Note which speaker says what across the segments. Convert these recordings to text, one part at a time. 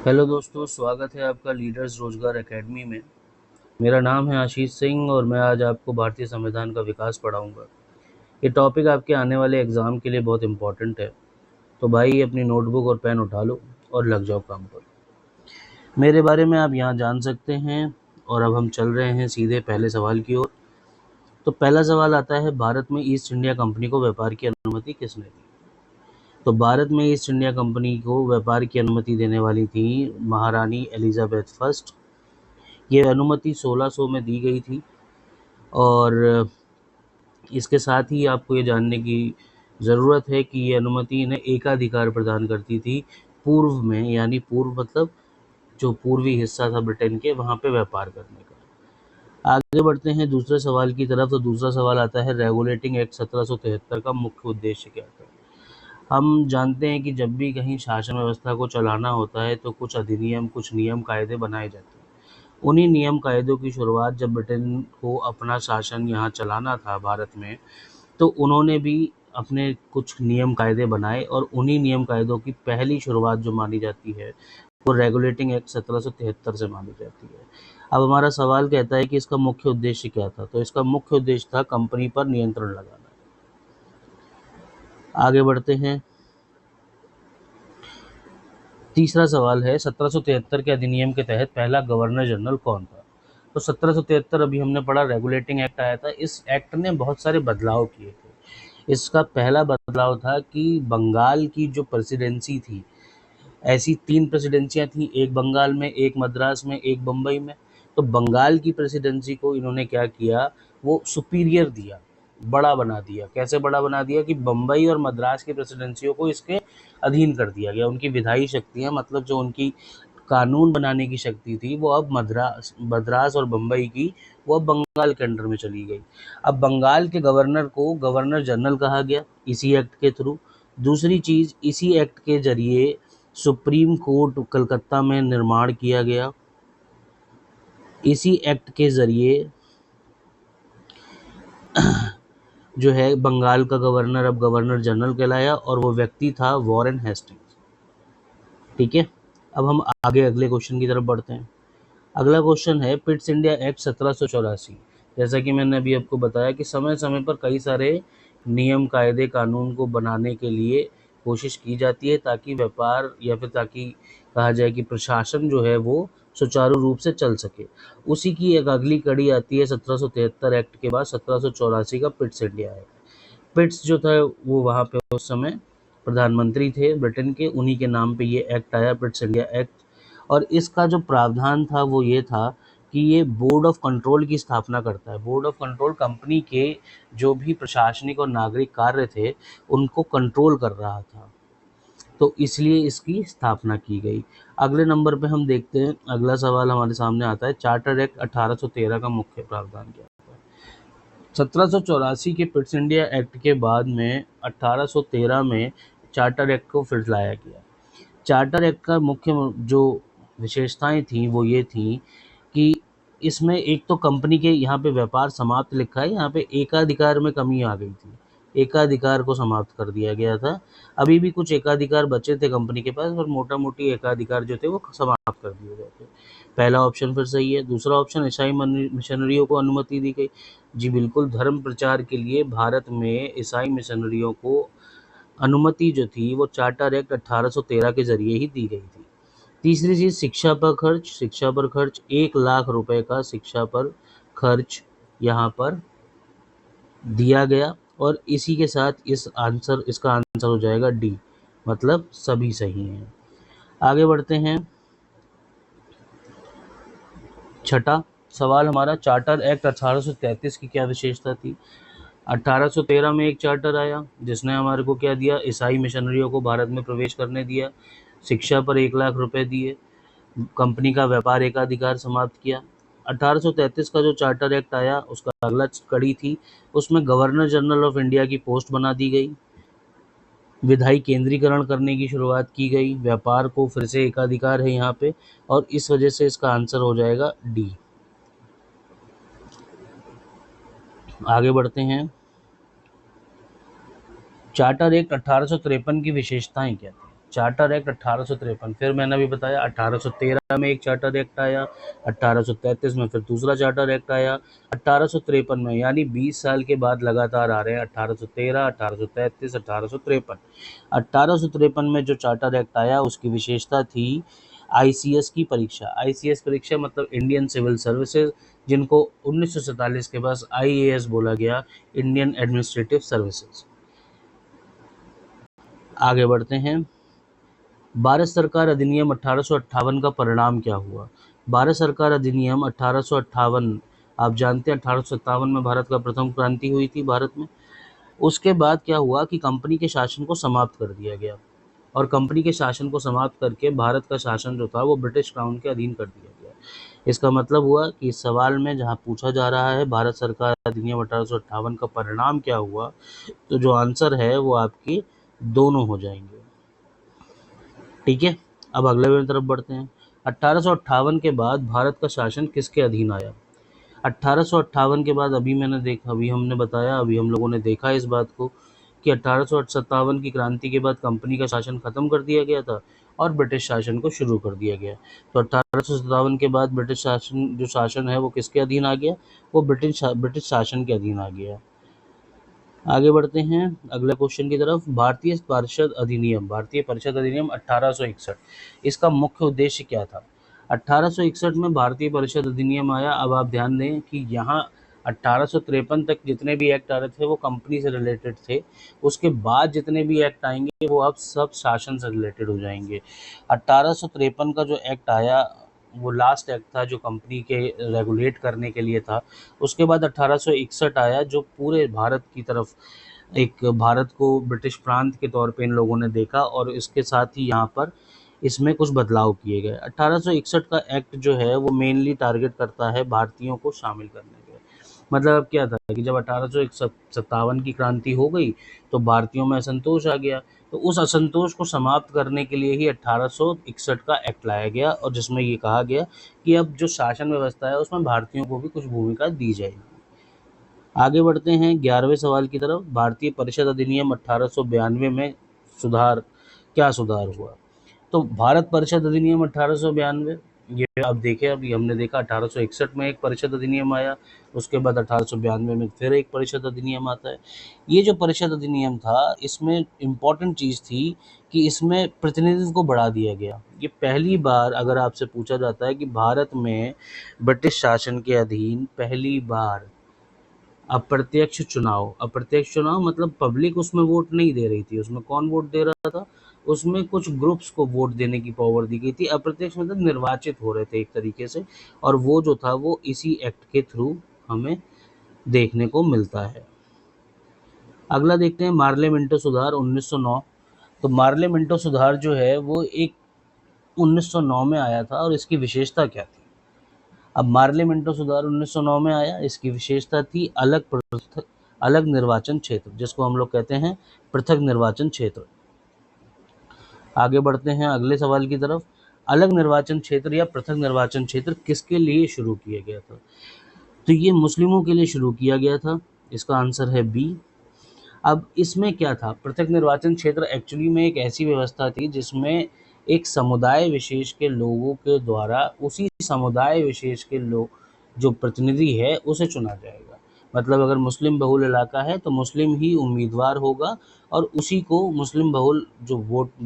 Speaker 1: Hello दोस्तों, स्वागत है आपका लीडर्स रोजगार एकेडमी में। मेरा नाम है आशीष सिंह और मैं आज आपको भारतीय संविधान का विकास पढ़ाऊंगा। ये टॉपिक आपके आने वाले एग्ज़ाम के लिए बहुत इम्पोर्टेंट है। तो भाई अपनी नोटबुक और पेन उठा लो और लग जाओ काम पर। मेरे बारे में आप यहाँ जान सकते हैं। और अब हम चल रहे हैं सीधे पहले सवाल की ओर। तो पहला सवाल आता है, भारत में ईस्ट इंडिया कंपनी को व्यापार की अनुमति किसने दी? तो भारत में ईस्ट इंडिया कंपनी को व्यापार की अनुमति देने वाली थी महारानी एलिजाबेथ फर्स्ट। ये अनुमति 1600 में दी गई थी। और इसके साथ ही आपको ये जानने की ज़रूरत है कि ये अनुमति इन्हें एकाधिकार प्रदान करती थी पूर्व में, यानी पूर्व मतलब जो पूर्वी हिस्सा था ब्रिटेन के, वहाँ पे व्यापार करने का। आगे बढ़ते हैं दूसरे सवाल की तरफ। तो दूसरा सवाल आता है, रेगुलेटिंग एक्ट 1773 का मुख्य उद्देश्य क्या था? हम जानते हैं कि जब भी कहीं शासन व्यवस्था को चलाना होता है तो कुछ अधिनियम, कुछ नियम कायदे बनाए जाते हैं। उन्हीं नियम कायदों की शुरुआत जब ब्रिटेन को अपना शासन यहाँ चलाना था भारत में, तो उन्होंने भी अपने कुछ नियम कायदे बनाए और उन्हीं नियम कायदों की पहली शुरुआत जो मानी जाती है वो रेगुलेटिंग एक्ट 1773 से मानी जाती है। अब हमारा सवाल कहता है कि इसका मुख्य उद्देश्य क्या था? तो इसका मुख्य उद्देश्य था कंपनी पर नियंत्रण लगाना। आगे बढ़ते हैं। तीसरा सवाल है, 1773 के अधिनियम के तहत पहला गवर्नर जनरल कौन था? तो 1773 अभी हमने पढ़ा, रेगुलेटिंग एक्ट आया था। इस एक्ट ने बहुत सारे बदलाव किए थे। इसका पहला बदलाव था कि बंगाल की जो प्रेसिडेंसी थी, ऐसी 3 प्रेसिडेंसियाँ थीं, एक बंगाल में, एक मद्रास में, एक बम्बई में। तो बंगाल की प्रेसिडेंसी को इन्होंने क्या किया, वो सुपीरियर दिया, बड़ा बना दिया। कैसे बड़ा बना दिया कि बम्बई और मद्रास की प्रेसिडेंसियों को इसके अधीन कर दिया गया। उनकी विधायी शक्तियाँ, मतलब जो उनकी कानून बनाने की शक्ति थी, वो अब मद्रास और बम्बई की, वो अब बंगाल के अंडर में चली गई। अब बंगाल के गवर्नर को गवर्नर जनरल कहा गया इसी एक्ट के थ्रू। दूसरी चीज़, इसी एक्ट के जरिए सुप्रीम कोर्ट कलकत्ता में निर्माण किया गया। इसी एक्ट के ज़रिए जो है बंगाल का गवर्नर अब गवर्नर जनरल कहलाया और वो व्यक्ति था वॉरेन हेस्टिंग्स। ठीक है, अब हम आगे अगले क्वेश्चन की तरफ बढ़ते हैं। अगला क्वेश्चन है, पिट्स इंडिया एक्ट 1784। जैसा कि मैंने अभी आपको बताया कि समय समय पर कई सारे नियम कायदे कानून को बनाने के लिए कोशिश की जाती है ताकि व्यापार या फिर ताकि कहा जाए कि प्रशासन जो है वो सुचारू रूप से चल सके। उसी की एक अगली कड़ी आती है 1773 एक्ट के बाद 1784 का पिट्स इंडिया एक्ट। पिट्स जो था वो वहाँ पे उस समय प्रधानमंत्री थे ब्रिटेन के, उन्हीं के नाम पे ये एक्ट आया, पिट्स इंडिया एक्ट। और इसका जो प्रावधान था वो ये था कि ये बोर्ड ऑफ कंट्रोल की स्थापना करता है। बोर्ड ऑफ कंट्रोल कंपनी के जो भी प्रशासनिक और नागरिक कार्य थे उनको कंट्रोल कर रहा था, तो इसलिए इसकी स्थापना की गई। अगले नंबर पे हम देखते हैं, अगला सवाल हमारे सामने आता है, चार्टर एक्ट 1813 का मुख्य प्रावधान क्या है? 1784 के पिट्स इंडिया एक्ट के बाद में 1813 में चार्टर एक्ट को फिर लाया गया। चार्टर एक्ट का मुख्य जो विशेषताएं थीं वो ये थीं कि इसमें एक तो कंपनी के यहाँ पे व्यापार समाप्त लिखा है, यहाँ पे एकाधिकार में कमी आ गई थी। एकाधिकार को समाप्त कर दिया गया था। अभी भी कुछ एकाधिकार बचे थे कंपनी के पास, पर मोटा मोटी एकाधिकार जो थे वो समाप्त कर दिए गए थे। पहला ऑप्शन फिर सही है। दूसरा ऑप्शन, ईसाई मिशनरियों को अनुमति दी गई। जी बिल्कुल, धर्म प्रचार के लिए भारत में ईसाई मिशनरियों को अनुमति जो थी वो चार्टर एक्ट 1813 के जरिए ही दी गई थी। तीसरी चीज़, शिक्षा पर खर्च। शिक्षा पर खर्च 1 लाख रुपए का शिक्षा पर खर्च यहाँ पर दिया गया। और इसी के साथ इसका आंसर हो जाएगा डी, मतलब सभी सही हैं। आगे बढ़ते हैं। छठा सवाल हमारा, चार्टर एक्ट 1833 की क्या विशेषता थी? 1813 में एक चार्टर आया जिसने हमारे को क्या दिया, ईसाई मिशनरियों को भारत में प्रवेश करने दिया, शिक्षा पर 1 लाख रुपए दिए, कंपनी का व्यापार एकाधिकार समाप्त किया। 1833 का जो चार्टर एक्ट आया उसका अगला कड़ी थी, उसमें गवर्नर जनरल ऑफ इंडिया की पोस्ट बना दी गई, विधायी केंद्रीकरण करने की शुरुआत की गई, व्यापार को फिर से एकाधिकार है यहाँ पे, और इस वजह से इसका आंसर हो जाएगा डी। आगे बढ़ते हैं। चार्टर एक्ट 1853 की विशेषताएं क्या थी? चार्टर एक्ट 1853, फिर मैंने अभी बताया 1813 में एक चार्टर एक्ट आया, 1833 में फिर दूसरा चार्टर एक्ट आया, 1853 में, यानी 20 साल के बाद लगातार आ रहे हैं 1813, 1833, 1853। 1853 में जो चार्टर एक्ट आया उसकी विशेषता थी आईसीएस की परीक्षा। आईसीएस परीक्षा मतलब इंडियन सिविल सर्विसेज, जिनको 1947 के बाद आईएएस बोला गया, इंडियन एडमिनिस्ट्रेटिव सर्विसेज। आगे बढ़ते हैं। भारत सरकार अधिनियम 1858 का परिणाम क्या हुआ? भारत सरकार अधिनियम 1858, आप जानते हैं 1857 में भारत का प्रथम क्रांति हुई थी भारत में। उसके बाद क्या हुआ कि कंपनी के शासन को समाप्त कर दिया गया, और कंपनी के शासन को समाप्त करके भारत का शासन जो था वो ब्रिटिश क्राउन के अधीन कर दिया गया। इसका मतलब हुआ कि इस सवाल में जहाँ पूछा जा रहा है भारत सरकार अधिनियम 1858 का परिणाम क्या हुआ, तो जो आंसर है वो आपके दोनों हो जाएंगे। ठीक है, अब अगले की तरफ बढ़ते हैं। 1858 के बाद भारत का शासन किसके अधीन आया? 1858 के बाद अभी हमने बताया, अभी हम लोगों ने देखा इस बात को कि 1857 की क्रांति के बाद कंपनी का शासन खत्म कर दिया गया था और ब्रिटिश शासन को शुरू कर दिया गया। तो 1857 के बाद ब्रिटिश शासन जो शासन है वो किसके अधीन आ गया? वो ब्रिटिश शासन के अधीन आ गया। आगे बढ़ते हैं अगले क्वेश्चन की तरफ। भारतीय परिषद अधिनियम 1861, इसका मुख्य उद्देश्य क्या था? 1861 में भारतीय परिषद अधिनियम आया। अब आप ध्यान दें कि यहाँ 1853 तक जितने भी एक्ट आ रहे थे वो कंपनी से रिलेटेड थे, उसके बाद जितने भी एक्ट आएंगे वो अब सब शासन से रिलेटेड हो जाएंगे। 1853 का जो एक्ट आया वो लास्ट एक्ट था जो कंपनी के रेगुलेट करने के लिए था। उसके बाद 1861 आया जो पूरे भारत की तरफ एक भारत को ब्रिटिश प्रांत के तौर पे इन लोगों ने देखा, और इसके साथ ही यहाँ पर इसमें कुछ बदलाव किए गए। 1861 का एक्ट जो है वो मेनली टारगेट करता है भारतीयों को शामिल करने के। मतलब क्या था कि जब 1857 की क्रांति हो गई तो भारतीयों में असंतोष आ गया, तो उस असंतोष को समाप्त करने के लिए ही 1861 का एक्ट लाया गया, और जिसमें ये कहा गया कि अब जो शासन व्यवस्था है उसमें भारतीयों को भी कुछ भूमिका दी जाएगी। आगे बढ़ते हैं 11वें सवाल की तरफ। भारतीय परिषद अधिनियम 1892 में सुधार, क्या सुधार हुआ? तो भारत परिषद अधिनियम 1892, ये आप देखें, अभी हमने देखा 1861 में एक परिषद अधिनियम आया, उसके बाद 1892 में फिर एक परिषद अधिनियम आता है। ये जो परिषद अधिनियम था इसमें इम्पॉर्टेंट चीज़ थी कि इसमें प्रतिनिधित्व को बढ़ा दिया गया। ये पहली बार अगर आपसे पूछा जाता है कि भारत में ब्रिटिश शासन के अधीन पहली बार अप्रत्यक्ष चुनाव मतलब पब्लिक उसमें वोट नहीं दे रही थी। उसमें कौन वोट दे रहा था? उसमें कुछ ग्रुप्स को वोट देने की पावर दी गई थी। अप्रत्यक्ष मतलब निर्वाचित हो रहे थे एक तरीके से, और वो जो था वो इसी एक्ट के थ्रू हमें देखने को मिलता है। अगला देखते हैं मार्ले-मिंटो सुधार 1909। तो मार्ले-मिंटो सुधार जो है वो एक 1909 में आया था, और इसकी विशेषता क्या थी? अब मार्ले-मिंटो सुधार 1909 में आया, इसकी विशेषता थी अलग निर्वाचन क्षेत्र, जिसको हम लोग कहते हैं पृथक निर्वाचन क्षेत्र। आगे बढ़ते हैं अगले सवाल की तरफ। अलग निर्वाचन क्षेत्र या पृथक निर्वाचन क्षेत्र किसके लिए शुरू किया गया था? तो ये मुस्लिमों के लिए शुरू किया गया था। इसका आंसर है बी। अब इसमें क्या था? पृथक निर्वाचन क्षेत्र एक्चुअली में एक ऐसी व्यवस्था थी जिसमें एक समुदाय विशेष के लोगों के द्वारा उसी समुदाय विशेष के लोग जो प्रतिनिधि है उसे चुना जाएगा। मतलब अगर मुस्लिम बहुल इलाका है तो मुस्लिम ही उम्मीदवार होगा, और उसी को मुस्लिम बहुल जो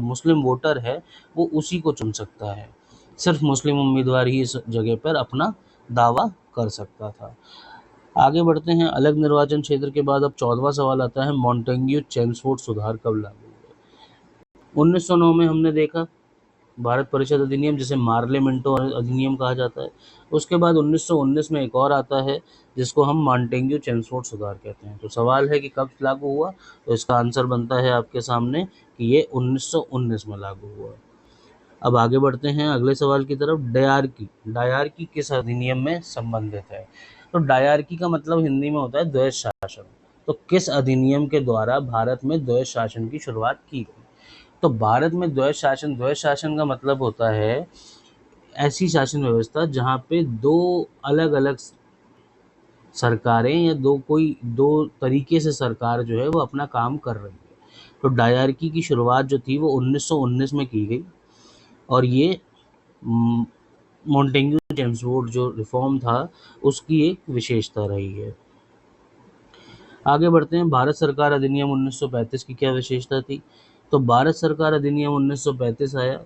Speaker 1: मुस्लिम वोटर है वो उसी को चुन सकता है। सिर्फ मुस्लिम उम्मीदवार ही इस जगह पर अपना दावा कर सकता था। आगे बढ़ते हैं अलग निर्वाचन क्षेत्र के बाद अब 14वां सवाल आता है, मॉन्टेग्यू चेम्सफोर्ड सुधार कब लागू हुए? 1909 में हमने देखा भारत परिषद अधिनियम, जिसे मार्ले-मिंटो अधिनियम कहा जाता है। उसके बाद 1919 में एक और आता है जिसको हम मॉन्टेग्यू चेम्सफोर्ड सुधार कहते हैं। तो सवाल है कि कब लागू हुआ, तो इसका आंसर बनता है आपके सामने कि ये 1919 में लागू हुआ। अब आगे बढ़ते हैं अगले सवाल की तरफ। डायरकी किस अधिनियम में संबंधित है? तो डायरकी का मतलब हिंदी में होता है द्वैध शासन। तो किस अधिनियम के द्वारा भारत में द्वैध शासन की शुरुआत की गई? तो भारत में द्वैध शासन का मतलब होता है ऐसी शासन व्यवस्था जहाँ पे दो अलग अलग सरकारें या दो तरीके से सरकार जो है वो अपना काम कर रही है। तो डायरकी की शुरुआत जो थी वो 1919 में की गई, और ये मॉन्टेग्यू चेम्सफोर्ड जो रिफॉर्म था उसकी एक विशेषता रही है। आगे बढ़ते हैं, भारत सरकार अधिनियम 1935 की क्या विशेषता थी? तो भारत सरकार अधिनियम 1935 आया।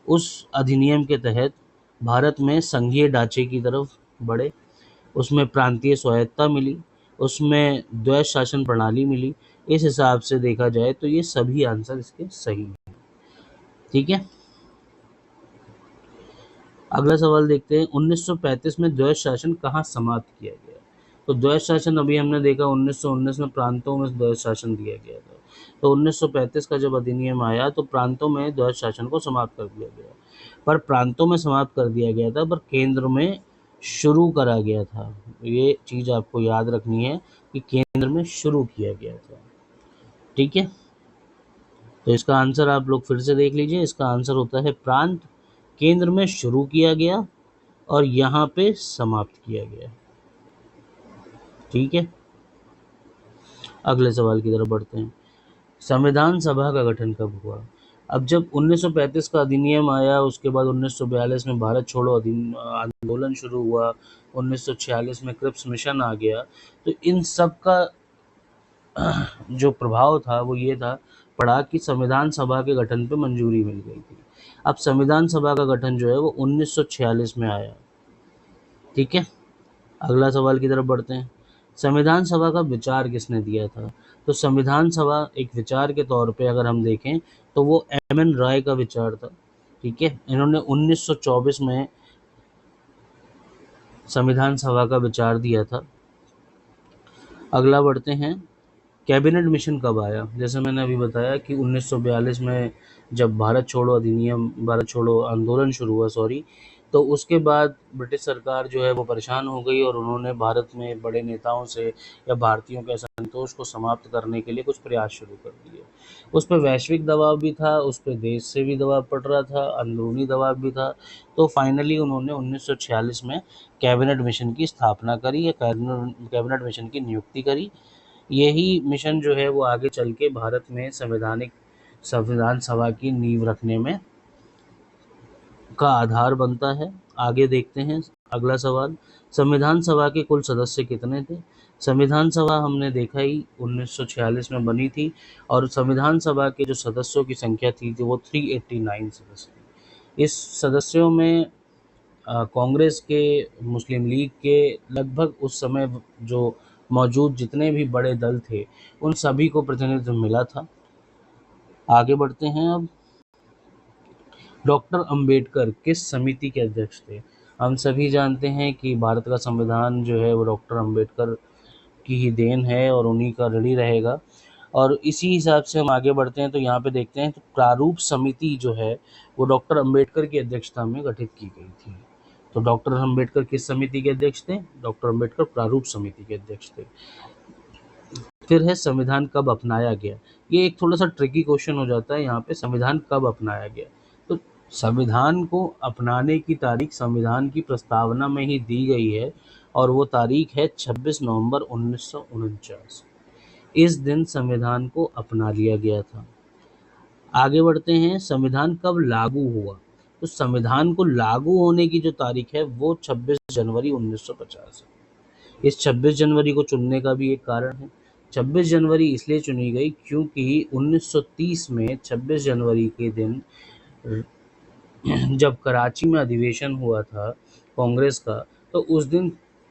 Speaker 1: उस अधिनियम के तहत भारत में संघीय ढांचे की तरफ बढ़े, उसमें प्रांतीय स्वायत्तता मिली, उसमें द्वैध शासन प्रणाली मिली। इस हिसाब से देखा जाए तो ये सभी आंसर इसके सही हैं। ठीक है, अगला सवाल देखते हैं, 1935 में द्वैध शासन कहाँ समाप्त किया गया? तो द्वैध शासन अभी हमने देखा 1919 में प्रांतों में द्वैध शासन दिया गया था। तो 1935 का जब अधिनियम आया तो प्रांतों में द्वैध शासन को समाप्त कर दिया गया, पर प्रांतों में समाप्त कर दिया गया था, पर केंद्र में शुरू करा गया था। ये चीज़ आपको याद रखनी है कि केंद्र में शुरू किया गया था। ठीक है, तो इसका आंसर आप लोग फिर से देख लीजिए, इसका आंसर होता है प्रांत, केंद्र में शुरू किया गया और यहाँ पे समाप्त किया गया। ठीक है, अगले सवाल की तरफ बढ़ते हैं, संविधान सभा का गठन कब हुआ? अब जब 1935 का अधिनियम आया, उसके बाद 1942 में भारत छोड़ो आंदोलन शुरू हुआ, 1946 में क्रिप्स मिशन आ गया, तो इन सब का जो प्रभाव था वो ये था पड़ा कि संविधान सभा के गठन पे मंजूरी मिल गई थी। अब संविधान सभा का गठन जो है वो 1946 में आया। ठीक है, अगला सवाल की तरफ बढ़ते हैं, संविधान सभा का विचार किसने दिया था? तो संविधान सभा एक विचार के तौर पे अगर हम देखें तो वो एम.एन. रॉय का विचार था। ठीक है, इन्होंने 1924 में संविधान सभा का विचार दिया था। अगला बढ़ते हैं, कैबिनेट मिशन कब आया? जैसे मैंने अभी बताया कि 1942 में जब भारत छोड़ो आंदोलन शुरू हुआ, तो उसके बाद ब्रिटिश सरकार जो है वो परेशान हो गई और उन्होंने भारत में बड़े नेताओं से या भारतीयों के असंतोष को समाप्त करने के लिए कुछ प्रयास शुरू कर दिए। उस पर वैश्विक दबाव भी था, उस पर देश से भी दबाव पड़ रहा था, अंदरूनी दबाव भी था। तो फाइनली उन्होंने 1946 में कैबिनेट मिशन की स्थापना करी या कैबिनेट मिशन की नियुक्ति करी। यही मिशन जो है वो आगे चल के भारत में संविधान सभा की नींव रखने में का आधार बनता है। आगे देखते हैं, अगला सवाल, संविधान सभा के कुल सदस्य कितने थे? संविधान सभा हमने देखा ही 1946 में बनी थी, और संविधान सभा के जो सदस्यों की संख्या थी वो 389 सदस्य थी। इस सदस्यों में कांग्रेस के, मुस्लिम लीग के, लगभग उस समय जो मौजूद जितने भी बड़े दल थे उन सभी को प्रतिनिधित्व मिला था। आगे बढ़ते हैं, अब डॉक्टर अंबेडकर किस समिति के अध्यक्ष थे? हम सभी जानते हैं कि भारत का संविधान जो है वो डॉक्टर अंबेडकर की ही देन है और उन्हीं का ऋणी रहेगा। और इसी हिसाब से हम आगे बढ़ते हैं तो यहाँ पे देखते हैं तो प्रारूप समिति जो है वो डॉक्टर अंबेडकर की अध्यक्षता में गठित की गई थी। तो डॉक्टर अंबेडकर किस समिति के अध्यक्ष थे? डॉक्टर अंबेडकर प्रारूप समिति के अध्यक्ष थे। फिर है संविधान कब अपनाया गया? ये एक थोड़ा सा ट्रिकी क्वेश्चन हो जाता है यहाँ पे, संविधान कब अपनाया गया? तो संविधान को अपनाने की तारीख संविधान की प्रस्तावना में ही दी गई है और वो तारीख है 26 नवंबर 1949। इस दिन संविधान को अपना लिया गया था। आगे बढ़ते हैं, संविधान कब लागू हुआ? तो संविधान को लागू होने की जो तारीख है वो 26 जनवरी 1950 है। इस 26 जनवरी को चुनने का भी एक कारण है। 26 जनवरी इसलिए चुनी गई क्योंकि 1930 में 26 जनवरी के दिन जब कराची में अधिवेशन हुआ था कांग्रेस का, तो उस दिन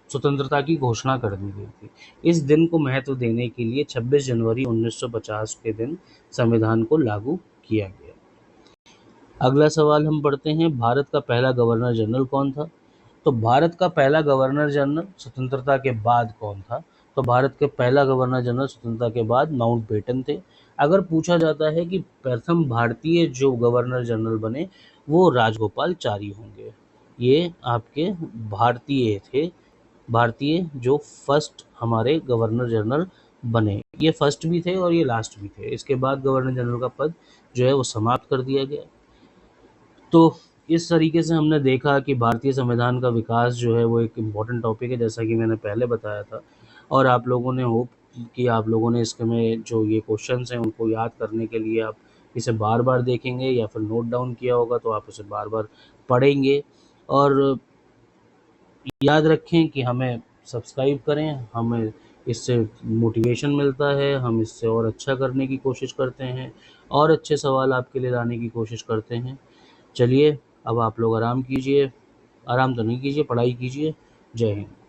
Speaker 1: स्वतंत्रता की घोषणा कर दी गई थी। इस दिन को महत्व देने के लिए 26 जनवरी 1950 के दिन संविधान को लागू किया गया। अगला सवाल हम पढ़ते हैं, भारत का पहला गवर्नर जनरल कौन था? तो भारत का पहला गवर्नर जनरल स्वतंत्रता के बाद कौन था? तो भारत के पहला गवर्नर जनरल स्वतंत्रता के बाद माउंटबेटन थे। अगर पूछा जाता है कि प्रथम भारतीय जो गवर्नर जनरल बने वो राजगोपालचारी होंगे। ये आपके भारतीय थे, भारतीय जो फर्स्ट हमारे गवर्नर जनरल बने। ये फर्स्ट भी थे और ये लास्ट भी थे। इसके बाद गवर्नर जनरल का पद जो है वो समाप्त कर दिया गया। तो इस तरीके से हमने देखा कि भारतीय संविधान का विकास जो है वो एक इम्पॉर्टेंट टॉपिक है, जैसा कि मैंने पहले बताया था, और आप लोगों ने होप कि आप लोगों ने इसके में जो ये क्वेश्चंस हैं उनको याद करने के लिए आप इसे बार बार देखेंगे या फिर नोट डाउन किया होगा तो आप उसे बार बार पढ़ेंगे। और याद रखें कि हमें सब्सक्राइब करें, हमें इससे मोटिवेशन मिलता है, हम इससे और अच्छा करने की कोशिश करते हैं और अच्छे सवाल आपके लिए लाने की कोशिश करते हैं। चलिए अब आप लोग आराम कीजिए, आराम तो नहीं कीजिए, पढ़ाई कीजिए। जय हिंद।